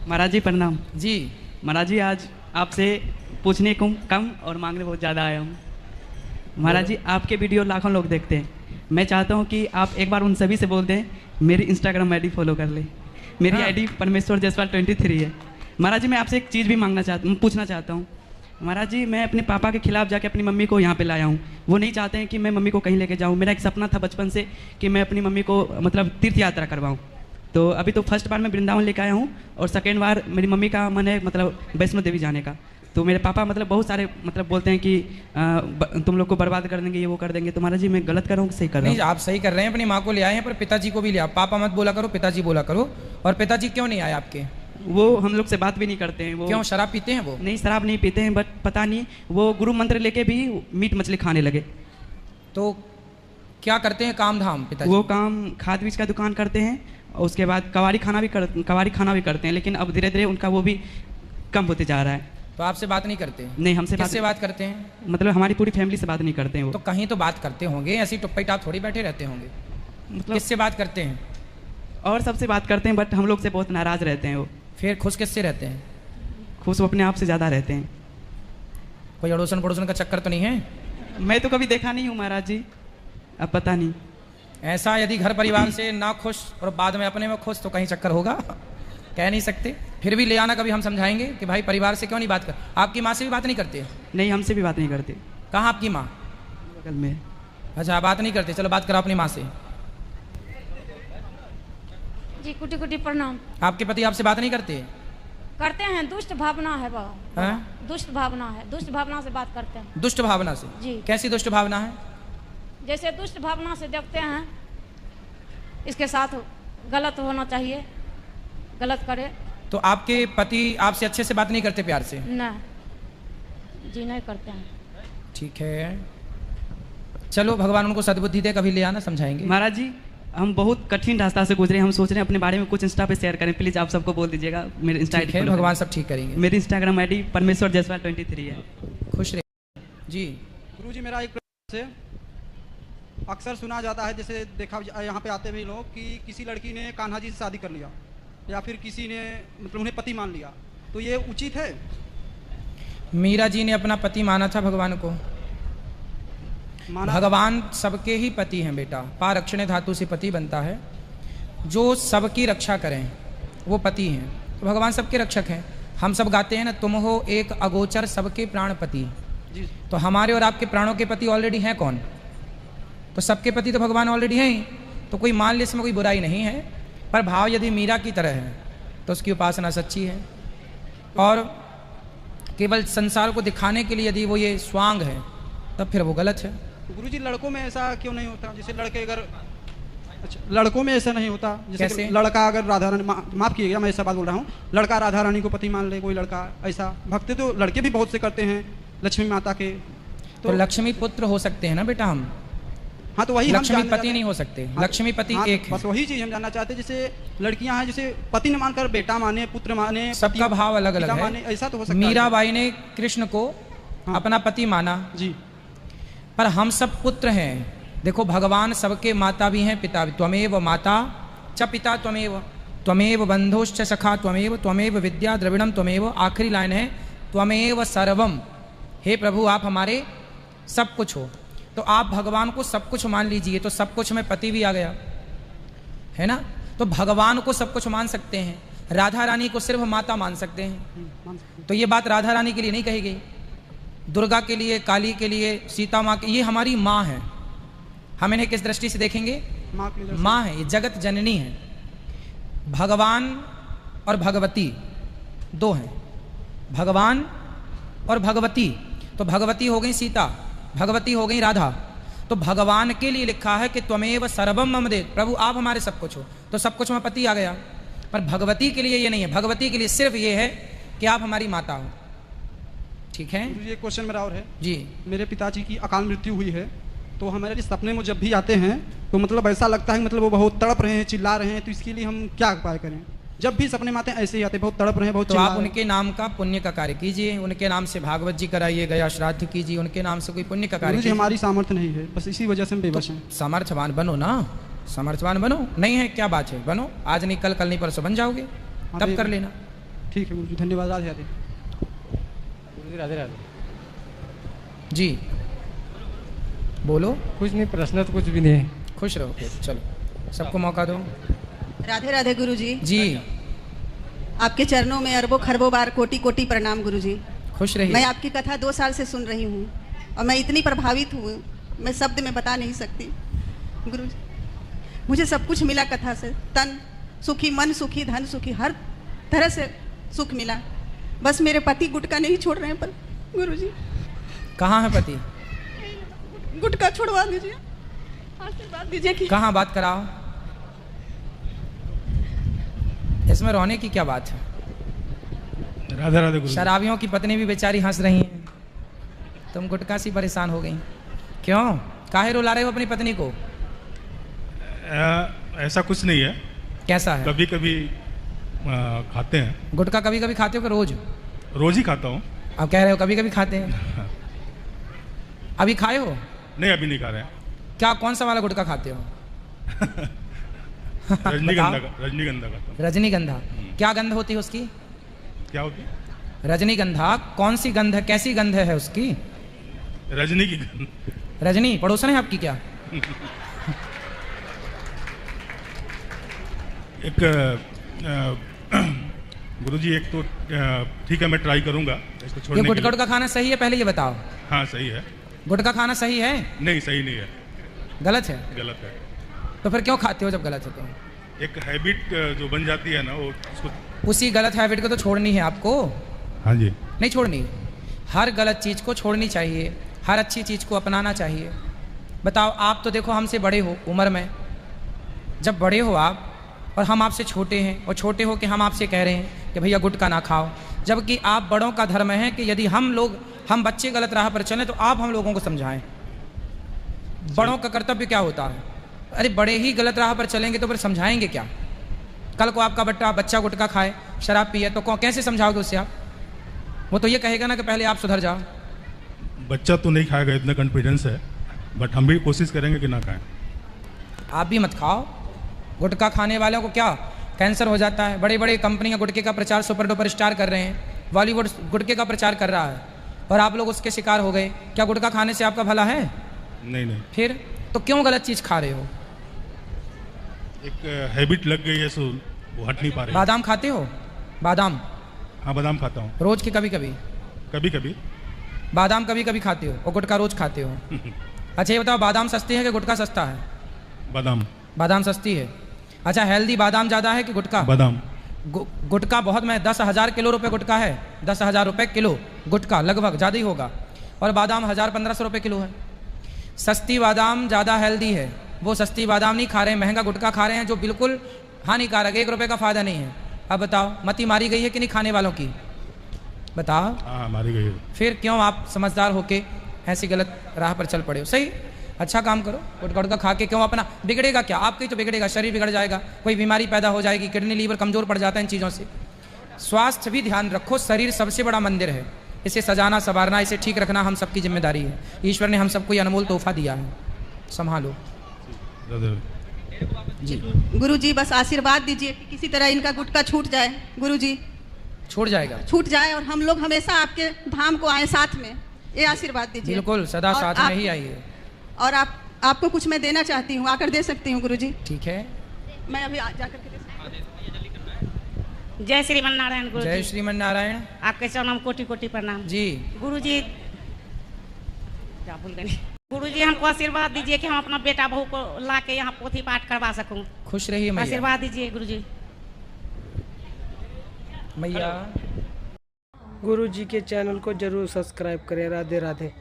महाराज जी प्रणाम। जी महाराज जी आज आपसे पूछने को कम और मांगने बहुत ज़्यादा आया हूँ। महाराज जी आपके वीडियो लाखों लोग देखते हैं। मैं चाहता हूँ कि आप एक बार उन सभी से बोल दें मेरी इंस्टाग्राम आईडी फॉलो कर ले। मेरी आईडी परमेश्वर जयसवाल 23 है। महाराज जी मैं आपसे एक चीज़ भी पूछना चाहता हूँ। महाराज जी मैं अपने पापा के खिलाफ जाके अपनी मम्मी को यहाँ पे लाया हूँ। वो नहीं चाहते हैं कि मैं मम्मी को कहीं लेके जाऊँ। मेरा एक सपना था बचपन से कि मैं अपनी मम्मी को मतलब तीर्थ यात्रा करवाऊँ। तो अभी तो फर्स्ट बार मैं वृंदावन लेके आया हूँ और सेकेंड बार मेरी मम्मी का मन है मतलब वैष्णो देवी जाने का। तो मेरे पापा मतलब बहुत सारे मतलब बोलते हैं कि तुम लोग को बर्बाद कर देंगे, ये वो कर देंगे। तो महाराज जी मैं गलत कर रहा हूँ सही कर रहा हूँ? नहीं, आप सही कर रहे हैं। अपनी माँ को ले आए हैं पर पिताजी को भी ले आओ। पापा मत बोला करो, पिताजी बोला करो। और पिताजी क्यों नहीं आए आपके? वो हम लोग से बात भी नहीं करते हैं। वो क्यों, शराब पीते हैं वो? नहीं शराब नहीं पीते हैं, बट पता नहीं वो गुरु मंत्र लेके भी मीट मछली खाने लगे। तो क्या करते हैं काम धाम पिताजी? वो काम खाद बीज का दुकान करते हैं और उसके बाद कवारी खाना भी करते हैं, लेकिन अब धीरे धीरे उनका वो भी कम होते जा रहा है। तो आपसे बात नहीं करते? नहीं, हमसे किससे बात करते हैं? मतलब हमारी पूरी फैमिली से बात नहीं करते हैं वो। तो कहीं तो बात करते होंगे, ऐसी टुप्पी टाप थोड़ी बैठे रहते होंगे। मतलब किससे बात करते हैं? और सबसे बात करते हैं, बट हम लोग से बहुत नाराज रहते हैं वो। फिर खुश किससे रहते हैं? खुश वो अपने आप से ज़्यादा रहते हैं। कोई अड़ोसन पड़ोसन का चक्कर तो नहीं है? मैं तो कभी देखा नहीं हूँ महाराज जी, अब पता नहीं। ऐसा यदि घर परिवार से ना खुश और बाद में अपने में खुश तो कहीं चक्कर होगा, कह नहीं सकते। फिर भी ले आना, कभी हम समझाएंगे कि भाई परिवार से क्यों नहीं बात कर। आपकी माँ से भी बात नहीं करते? नहीं, हमसे भी बात नहीं करते। कहाँ आपकी माँ? बगल में। अच्छा, बात नहीं करते। चलो बात करो अपनी माँ से। जी कुटी कुटी प्रणाम। आपके पति आपसे बात नहीं करते? करते हैं, दुष्ट भावना है बाबा। हैं? दुष्ट भावना है, दुष्ट भावना से बात करते हैं। दुष्ट भावना से? जी। कैसी दुष्ट भावना है? जैसे दुष्ट भावना से देखते हैं इसके साथ गलत होना चाहिए, गलत करे। तो आपके पति आपसे अच्छे से बात नहीं करते प्यार से? नहीं जी, नहीं करते हैं। ठीक है, चलो भगवान उनको सद्बुद्धि दे, कभी ले आना, समझाएंगे। महाराज जी हम बहुत कठिन रास्ता से गुजरे, हम सोच रहे हैं अपने बारे में कुछ इंस्टा पे शेयर करें। प्लीज आप सबको बोल दीजिएगा मेरे इंस्टा ठीक है, भगवान सब ठीक करेंगे। मेरी इंस्टाग्राम आईडी परमेश्वर जयसवाल 23 है। खुश रहे जी। गुरुजी मेरा एक प्रश्न है। अक्सर सुना जाता है, जैसे देखा यहाँ पे आते हुए लोग, कि किसी लड़की ने कान्हा जी से शादी कर लिया या फिर किसी ने मतलब उन्हें पति मान लिया, तो ये उचित है? मीरा जी ने अपना पति माना था भगवान को। भगवान सबके ही पति हैं बेटा। पारक्षणे धातु से पति बनता है। जो सबकी रक्षा करें वो पति हैं। तो भगवान सबके रक्षक हैं। हम सब गाते हैं ना, तुम हो एक अगोचर सबके प्राणपति। तो हमारे और आपके प्राणों के पति ऑलरेडी हैं कौन? तो सबके पति तो भगवान ऑलरेडी हैं ही। तो कोई मान ले, इसमें कोई बुराई नहीं है। पर भाव यदि मीरा की तरह है तो उसकी उपासना सच्ची है। और केवल संसार को दिखाने के लिए यदि वो ये स्वांग है तब फिर वो गलत है। तो गुरुजी लड़कों में ऐसा क्यों नहीं होता? जैसे लड़के अगर लड़कों में ऐसा नहीं होता, जैसे लड़का अगर राधा रानी, माफ कीजिएगा मैं ऐसा बात बोल रहा हूँ, लड़का राधा रानी को पति मान ले, कोई लड़का ऐसा भक्ति तो लड़के भी बहुत से करते हैं लक्ष्मी माता के। तो लक्ष्मी पुत्र हो सकते हैं ना बेटा हम। हाँ, तो वही लक्ष्मी पति नहीं हो सकते। लक्ष्मी पति एक है। बस वही चीज हम जानना चाहते हैं। जैसे लड़कियां हैं, जैसे पति न मानकर बेटा माने, पुत्र माने, सबका भाव अलग अलग है। ऐसा तो हो सकता है। मीराबाई ने कृष्ण को अपना पति माना जी, पर हम सब पुत्र हैं। देखो भगवान सबके माता भी हैं, पिता भी। त्वमेव माता च पिता त्वमेव, त्वमेव बंधुश्च सखा त्वमेव, त्वमेव विद्या द्रविणम त्वमेव। आखिरी लाइन है त्वमेव सर्वम। हे प्रभु आप हमारे सब कुछ हो। तो आप भगवान को सब कुछ मान लीजिए, तो सब कुछ में पति भी आ गया है ना। तो भगवान को सब कुछ मान सकते हैं, राधा रानी को सिर्फ माता मान सकते हैं। तो ये बात राधा रानी के लिए नहीं कही गई, दुर्गा के लिए, काली के लिए, सीता माँ के, ये हमारी माँ है। हम इन्हें किस दृष्टि से देखेंगे? माँ है, ये जगत जननी है। भगवान और भगवती दो हैं, भगवान और भगवती। तो भगवती हो गई सीता, भगवती हो गई राधा। तो भगवान के लिए लिखा है कि त्वमेव सर्वम मम देव, प्रभु आप हमारे सब कुछ हो। तो सब कुछ में पति आ गया। पर भगवती के लिए ये नहीं है। भगवती के लिए सिर्फ ये है कि आप हमारी माता हो। ठीक है। ये क्वेश्चन मेरा और है जी। मेरे पिताजी की अकाल मृत्यु हुई है, तो हमारे सपने में जब भी आते हैं तो मतलब ऐसा लगता है मतलब वो बहुत तड़प रहे हैं, चिल्ला रहे हैं। तो इसके लिए हम क्या उपाय करें? जब भी सपने में आते हैं ऐसे ही आते हैं, बहुत तड़प रहे हैं, बहुत। तो आप उनके नाम का पुण्य का कार्य कीजिए, उनके नाम से भागवत जी कराइए, गया श्राद्ध कीजिए, उनके नाम से कोई पुण्य का कार्य कीजिए। हमारी सामर्थ्य नहीं है, बस इसी वजह से हम बेबस हैं। सामर्थ्यवान बनो ना, सामर्थ्यवान बनो। नहीं है क्या बात है, बनो। आज नहीं कल, कल नहीं परसों बन जाओगे, तब कर लेना। ठीक है गुरुजी, धन्यवाद। राधे राधे। गुरुजी राधे राधे। जी बोलो। कुछ नहीं, प्रश्न तो कुछ भी नहीं है। खुश रहो फिर, चलो सबको मौका दो। राधे राधे गुरुजी। जी आपके चरणों में अरबों खरबों बार कोटि कोटि प्रणाम गुरुजी। खुश रहिए। मैं आपकी कथा 2 साल से सुन रही हूँ और मैं इतनी प्रभावित हूँ, मैं शब्द में बता नहीं सकती गुरुजी। मुझे सब कुछ मिला कथा से, तन सुखी, मन सुखी, धन सुखी, हर तरह से सुख मिला। बस मेरे पति गुटखा नहीं छोड़ रहे हैं पर गुरुजी। कहाँ है पति? गुटखा छुड़वा दीजिए, आशीर्वाद दीजिए कि कहाँ? बात कराओ। इसमें रोने की क्या बात है? राधे राधे गुरु। शराबियों की पत्नी भी बेचारी हंस रही है, तुम गुटखा सी परेशान हो गई। क्यों, काहे रुला रहे हो अपनी पत्नी को? ऐसा कुछ नहीं है। कैसा है? कभी कभी खाते हैं। गुटखा कभी कभी खाते हो कि रोज? रोज ही खाता हूँ। आप कह रहे हो कभी कभी खाते हैं। अभी खाए हो? नहीं, अभी नहीं खा रहे हैं। क्या, कौन सा वाला गुटखा खाते हो? रजनीगंधा का। रजनीगंधा खाता हूँ। रजनीगंधा क्या गंध होती है उसकी? क्या होती है? रजनीगंधा कौन सी गंध है, कैसी गंध है उसकी? रजनी की गंध। रजनी पड़ोसन है आपकी क्या? एक गुरुजी, एक तो ठीक है, मैं ट्राई करूंगा इसको छोड़ने ये के गुटखा लिए। का खाना सही है, पहले ये बताओ। हाँ सही है। गुटखा खाना सही है? नहीं, सही नहीं है, गलत है? गलत है। तो फिर क्यों खाते हो जब गलत है तो? एक हैबिट जो बन जाती है ना, वो उसको। उसी गलत हैबिट को तो छोड़नी है आपको। हाँ जी। नहीं छोड़नी, हर गलत चीज़ को छोड़नी चाहिए, हर अच्छी चीज़ को अपनाना चाहिए। बताओ, आप तो देखो हमसे बड़े हो उम्र में, जब बड़े हो आप और हम आपसे छोटे हैं, और छोटे हो कि हम आपसे कह रहे हैं कि भैया गुटखा ना खाओ, जबकि आप बड़ों का धर्म है कि यदि हम बच्चे गलत राह पर चलें तो आप हम लोगों को समझाएं। बड़ों का कर्तव्य क्या होता है? अरे बड़े ही गलत राह पर चलेंगे तो फिर समझाएंगे क्या? कल को आपका बच्चा गुटखा खाए, शराब पिए, तो कैसे समझाओगे उससे आप? वो तो ये कहेगा ना कि पहले आप सुधर जाओ। बच्चा तो नहीं खाएगा, इतना कॉन्फिडेंस है, बट हम भी कोशिश करेंगे कि ना खाएं। आप भी मत खाओ। गुटखा खाने वालों को क्या कैंसर हो जाता है। बड़ी बड़ी कंपनियां गुटखे का प्रचार सुपर डुपर स्टार कर रहे हैं, बॉलीवुड गुटखे का प्रचार कर रहा है, और आप लोग उसके शिकार हो गए। क्या गुटखा खाने से आपका भला है? नहीं नहीं। फिर तो क्यों गलत चीज़ खा रहे हो? एक हैबिट लग गई है, सो वो हट नहीं पा रही। बादाम खाते हो? बादाम? हाँ, बादाम खाता हूँ। रोज के कभी कभी? कभी कभी। बादाम कभी कभी खाते हो और गुटखा रोज खाते हो? अच्छा ये बताओ, बादाम सस्ती है कि गुटखा सस्ता है? बादाम। बादाम सस्ती है। अच्छा, हेल्दी बादाम ज़्यादा है कि गुटखा? बादाम। गुटखा बहुत में 10,000 किलो रुपए गुटखा है, 10,000 रुपये किलो गुटखा, लगभग ज़्यादा ही होगा। और बादाम 1,000-1,500 रुपये किलो है। सस्ती बादाम ज़्यादा हेल्दी है। वो सस्ती बादाम नहीं खा रहे हैं, महंगा गुटखा खा रहे हैं जो बिल्कुल हानिकारक, 1 रुपये का फ़ायदा नहीं है। अब बताओ, मती मारी गई है कि नहीं खाने वालों की? बताओ। हाँ, मारी गई है। फिर क्यों आप समझदार होके ऐसी गलत राह पर चल पड़े हो? सही, अच्छा काम करो। गुटखा खा के क्यों अपना बिगड़ेगा क्या? आपका ही तो बिगड़ेगा, शरीर बिगड़ जाएगा, कोई बीमारी पैदा हो जाएगी, किडनी लीवर कमज़ोर पड़ जाता है इन चीज़ों से। स्वास्थ्य भी ध्यान रखो, शरीर सबसे बड़ा मंदिर है, इसे सजाना संवारना, इसे ठीक रखना हम सबकी जिम्मेदारी है। ईश्वर ने हम सबको ये अनमोल तोहफा दिया है, संभालो। जी गुरुजी बस आशीर्वाद दीजिए कि किसी तरह इनका गुटखा छूट जाए। गुरुजी छूट जाएगा? छूट जाए और हम लोग हमेशा आपके धाम को आए साथ में, ये आशीर्वाद दीजिए। बिल्कुल, सदा और साथ में ही आइए। और आपको कुछ मैं देना चाहती हूँ, आकर दे सकती हूँ गुरुजी? ठीक है, मैं अभी जाकर के दे सकती हूँ। जय श्रीमन नारायण गुरुजी। जय श्रीमन नारायण। आपके चरणों कोटि कोटि प्रणाम जी। गुरुजी, क्या भूल गई? गुरुजी हमको आशीर्वाद दीजिए कि हम अपना बेटा बहू को ला के यहाँ पोथी पाठ करवा सकूँ। खुश रहिए मैया। आशीर्वाद दीजिए गुरुजी। मैया। गुरुजी के चैनल को जरूर सब्सक्राइब करें। राधे राधे।